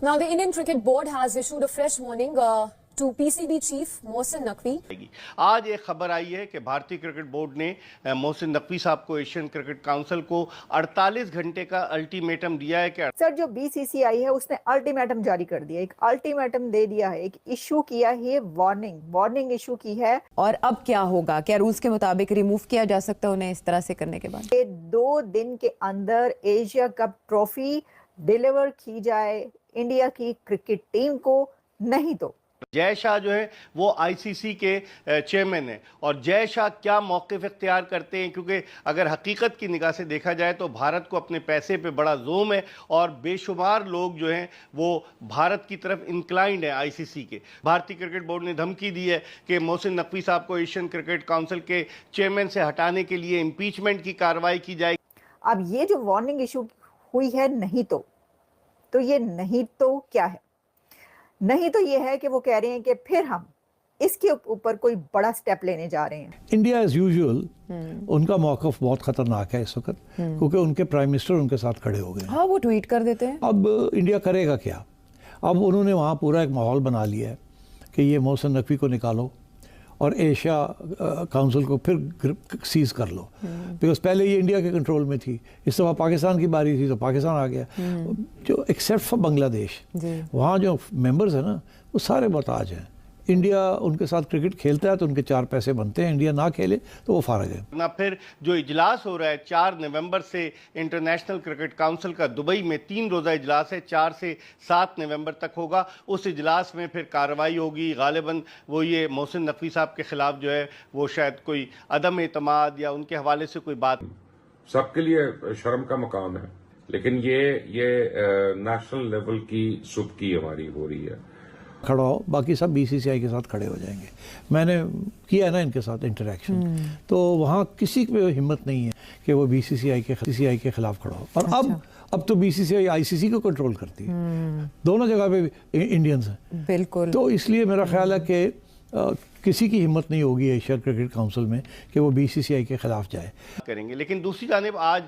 Now, the Indian Cricket Board has issued a fresh warning to PCB chief Mohsin Naqvi. आज एक खबर आई है कि भारतीय क्रिकेट बोर्ड ने मोहसिन नकवी साहब को एशियन क्रिकेट काउंसिल को 48 घंटे का अल्टीमेटम दिया है कि सर जो बीसीसीआई है उसने अल्टीमेटम जारी कर दिया, एक अल्टीमेटम दे दिया है, एक इशू किया है, वार्निंग इशू की है। और अब क्या होगा, क्या रूल्स के मुताबिक रिमूव किया जा सकता है उन्हें इस तरह से करने के बाद? 2 दिन के अंदर एशिया कप ट्रॉफी डिलीवर की जाए इंडिया की क्रिकेट टीम को, नहीं तो जय शाह जो है वो आईसीसी के चेयरमैन हैं और जय शाह क्या मौक़िफ़ इख्तियार करते हैं, क्योंकि अगर हकीकत की निगाह से देखा जाए तो भारत को अपने पैसे पे बड़ा जोम है और बेशुमार लोग जो हैं वो भारत की तरफ इंक्लाइंड हैं। आईसीसी के भारतीय क्रिकेट बोर्ड ने धमकी दी है कि मोहसिन नकवी साहब को एशियन क्रिकेट काउंसिल के चेयरमैन से हटाने के लिए इम्पीचमेंट की कार्रवाई की जाएगी। अब ये जो वार्निंग इशू हुई है, नहीं तो ये नहीं तो क्या है? नहीं तो ये है कि वो कह रहे हैं कि फिर हम इसके ऊपर कोई बड़ा स्टेप लेने जा रहे हैं। इंडिया एज यूजुअल उनका मौक़िफ़ बहुत खतरनाक है इस वक्त, क्योंकि उनके प्राइम मिनिस्टर उनके साथ खड़े हो गए। हाँ, वो ट्वीट कर देते हैं। अब इंडिया करेगा क्या? अब उन्होंने वहाँ पूरा एक माहौल बना लिया है कि ये मोहसिन नकवी को निकालो और एशिया काउंसिल को फिर सीज कर लो, बिकॉज पहले ये इंडिया के कंट्रोल में थी, इस दफ़ा पाकिस्तान की बारी थी तो पाकिस्तान आ गया। जो एक्सेप्ट फॉर बांग्लादेश, वहाँ जो मेंबर्स हैं ना वो सारे मोहताज हैं। इंडिया उनके साथ क्रिकेट खेलता है तो उनके 4 पैसे बनते हैं, इंडिया ना खेले तो वो फारग है ना। फिर जो इजलास हो रहा है 4 नवंबर से इंटरनेशनल क्रिकेट काउंसिल का दुबई में 3 रोज़ा इजलास है, 4 से 7 नवंबर तक होगा। उस इजलास में फिर कार्रवाई होगी। गालिबन वो ये मोहसिन नकवी साहब के खिलाफ जो है वो शायद कोई अदम एतमाद या उनके हवाले से कोई बात। सबके लिए शर्म का मकाम है, लेकिन ये नेशनल लेवल की सुबकी हमारी हो रही है। खड़ा हो, बाकी सब बीसीसीआई के साथ खड़े हो जाएंगे। मैंने किया है ना इनके साथ इंटरेक्शन, तो वहाँ किसी पे हिम्मत नहीं है कि वो बीसीसीआई के खिलाफ खड़ा हो। और अब तो बीसीसीआई आईसीसी को कंट्रोल करती है, दोनों जगह पे इंडियंस हैं। बिल्कुल। तो इसलिए मेरा ख्याल है कि किसी की हिम्मत नहीं होगी एशिया क्रिकेट काउंसिल में कि वो बीसीसीआई के खिलाफ जाए करेंगे। लेकिन दूसरी जानिब आज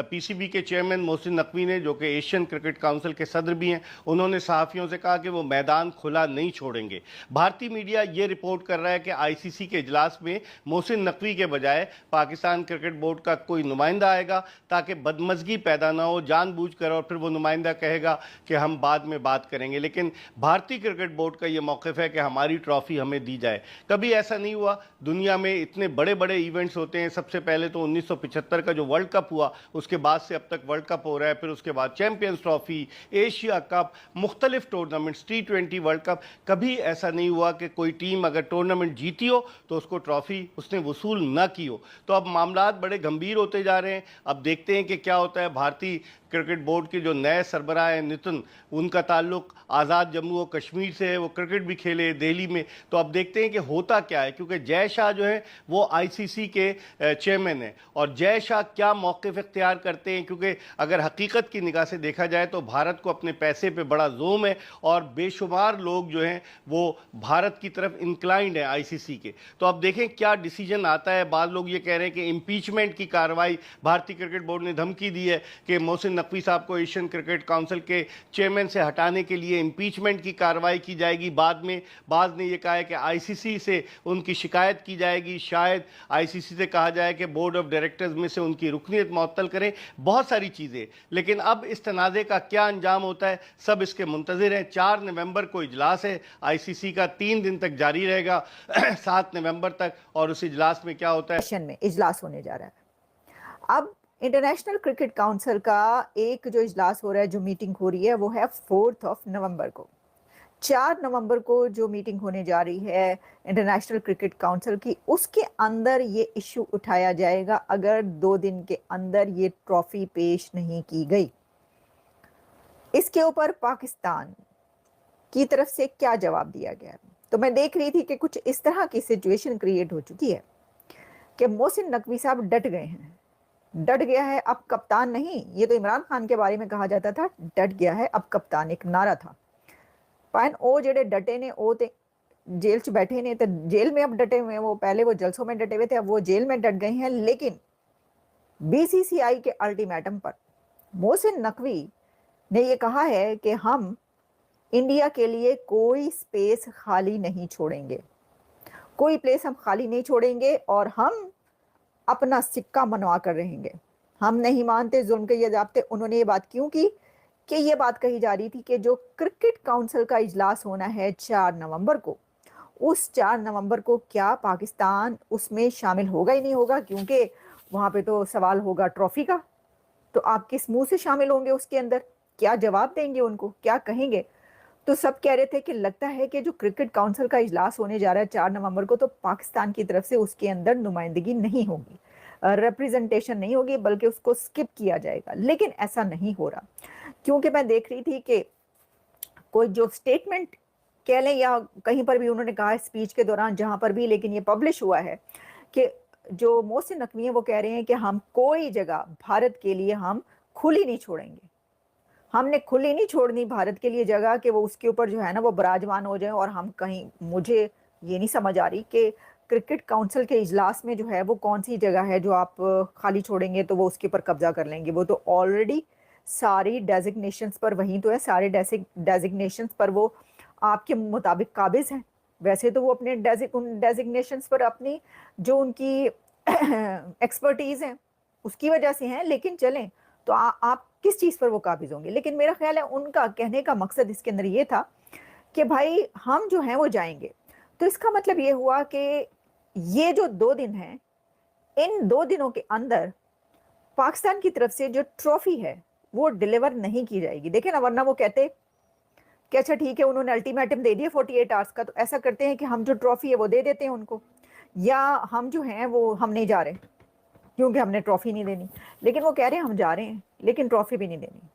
पीसीबी के चेयरमैन मोहसिन नकवी ने, जो कि एशियन क्रिकेट काउंसिल के सदर भी हैं, उन्होंने सहाफ़ियों से कहा कि वो मैदान खुला नहीं छोड़ेंगे। भारतीय मीडिया ये रिपोर्ट कर रहा है कि आईसीसी के इजलास में मोहसिन नकवी के बजाय पाकिस्तान क्रिकेट बोर्ड का कोई नुमाइंदा आएगा ताकि बदमज़गी पैदा ना हो जानबूझकर, और फिर वो नुमाइंदा कहेगा कि हम बाद में बात करेंगे। लेकिन भारतीय क्रिकेट बोर्ड का ये मौक़िफ़ है कि हमारी ट्रॉफ़ी हमें दी जाए। कभी ऐसा नहीं हुआ, दुनिया में इतने बड़े बड़े इवेंट्स होते हैं। सबसे पहले तो 1975 का जो वर्ल्ड कप हुआ, उसके बाद से अब तक वर्ल्ड कप हो रहा है, फिर उसके बाद चैंपियंस ट्रॉफी, एशिया कप, मुख्तलिफ टूर्नामेंट्स, T20 वर्ल्ड कप। कभी ऐसा नहीं हुआ कि कोई टीम अगर टूर्नामेंट जीती हो तो उसको ट्रॉफी उसने वसूल ना की हो। तो अब मामलात बड़े गंभीर होते जा रहे हैं। अब देखते हैं कि क्या होता है। भारतीय क्रिकेट बोर्ड के जो नए सरबराह हैं नितिन, उनका ताल्लुक आज़ाद जम्मू और कश्मीर से है, वो क्रिकेट भी खेले दिल्ली में। तो अब देखते हैं कि होता क्या है, क्योंकि जय शाह जो है वो आईसीसी के चेयरमैन हैं और जय शाह क्या मौक़िफ़ इख्तियार करते हैं, क्योंकि अगर हकीकत की निगाह से देखा जाए तो भारत को अपने पैसे पे बड़ा जोम है और बेशुमार लोग जो हैं वो भारत की तरफ इंक्लाइंड हैं आईसीसी के। तो अब देखें क्या डिसीजन आता है। बाद लोग ये कह रहे हैं कि इम्पीचमेंट की कार्रवाई, भारतीय क्रिकेट बोर्ड ने धमकी दी है कि मोहसिन नकवी साहब को एशियन क्रिकेट काउंसिल के चेयरमैन से हटाने के लिए इम्पीचमेंट की कार्रवाई की जाएगी। बाद में बाद ने यह कहा है कि आईसीसी से उनकी शिकायत की जाएगी, शायद आईसीसी से कहा जाए कि बोर्ड ऑफ डायरेक्टर्स में से उनकी रुकनीत मुअत्तल करें, बहुत सारी चीज़ें। लेकिन अब इस तनाज़े का क्या अंजाम होता है, सब इसके मुंतज़िर हैं। 4 नवंबर को इजलास है आईसीसी का, 3 दिन तक जारी रहेगा 7 नवंबर तक, और उस इजलास में क्या होता है। में इजलास होने जा रहा है। अब इंटरनेशनल क्रिकेट काउंसिल का एक जो इजलास हो रहा है, जो मीटिंग हो रही है, वो है 4 नवंबर को। 4 नवंबर को जो मीटिंग होने जा रही है इंटरनेशनल क्रिकेट काउंसिल की, उसके अंदर ये इशू उठाया जाएगा अगर 2 दिन के अंदर ये ट्रॉफी पेश नहीं की गई। इसके ऊपर पाकिस्तान की तरफ से क्या जवाब दिया गया? तो मैं देख रही थी कि कुछ इस तरह की सिचुएशन क्रिएट हो चुकी है कि मोहसिन नकवी साहब डट गए हैं, डट गया है अब कप्तान नहीं। ये तो इमरान खान के बारे में कहा जाता था, डट गया है अब कप्तान, एक नारा था। पाइन ओ जेडे डटे ने, ओ ते जेल च बैठे ने, तो जेल में अब डटे हुए। वो पहले वो जलसों में डटे हुए थे, अब वो जेल में डट गए हैं। लेकिन बीसीसीआई के अल्टीमेटम पर मोहसिन नकवी ने ये कहा है कि हम इंडिया के लिए कोई स्पेस खाली नहीं छोड़ेंगे, कोई प्लेस हम खाली नहीं छोड़ेंगे और हम अपना सिक्का मनवा कर रहेंगे। हम नहीं मानते जुल्म के ये ज़ाब्ते। उन्होंने ये बात क्यों की कि ये बात कही जा रही थी कि जो क्रिकेट काउंसिल का इजलास होना है 4 नवंबर को, उस 4 नवंबर को क्या पाकिस्तान उसमें शामिल होगा ही नहीं होगा, क्योंकि वहाँ पे तो सवाल होगा ट्रॉफी का। तो आप किस मुंह से शामिल होंगे उसके अंदर, क्या जवाब देंगे उनको, क्या कहेंगे? तो सब कह रहे थे कि लगता है कि जो क्रिकेट काउंसिल का इजलास होने जा रहा है 4 नवंबर को, तो पाकिस्तान की तरफ से उसके अंदर नुमाइंदगी नहीं होगी, रिप्रेजेंटेशन नहीं होगी, बल्कि उसको स्किप किया जाएगा। लेकिन ऐसा नहीं हो रहा, क्योंकि मैं देख रही थी कि कोई जो स्टेटमेंट कह लें या कहीं पर भी उन्होंने कहा स्पीच के दौरान, जहां पर भी, लेकिन ये पब्लिश हुआ है कि जो मोहसिन नकवी है वो कह रहे हैं कि हम कोई जगह भारत के लिए हम खुली नहीं छोड़ेंगे, हमने खुली नहीं छोड़नी भारत के लिए जगह कि वो उसके ऊपर जो है ना वो बराजमान हो जाए और हम कहीं। मुझे ये नहीं समझ आ रही कि क्रिकेट काउंसिल के इजलास में जो है वो कौन सी जगह है जो आप खाली छोड़ेंगे तो वो उसके ऊपर कब्जा कर लेंगे। वो तो ऑलरेडी सारी डेजिग्नेशंस पर वहीं तो है, सारे डेजिग्नेशंस पर वो आपके मुताबिक काबिज हैं। वैसे तो वो अपने डेजिग्नेशंस पर अपनी जो उनकी एक्सपर्टीज है उसकी वजह से हैं, लेकिन चलें तो आप किस चीज़ पर वो काबिज होंगे। लेकिन मेरा ख्याल है उनका कहने का मकसद इसके अंदर ये था कि भाई हम जो हैं वो जाएंगे। तो इसका मतलब ये हुआ कि ये जो 2 दिन हैं, इन 2 दिनों के अंदर पाकिस्तान की तरफ से जो ट्रॉफी है वो डिलीवर नहीं की जाएगी। देखें ना, वरना वो कहते कि अच्छा ठीक है, उन्होंने अल्टीमेटम दे दिया 48 आवर्स का, तो ऐसा करते हैं कि हम जो ट्रॉफी है वो दे देते हैं उनको, या हम जो हैं वो हम नहीं जा रहे क्योंकि हमने ट्रॉफी नहीं देनी। लेकिन वो कह रहे हैं हम जा रहे हैं लेकिन ट्रॉफी भी नहीं देनी।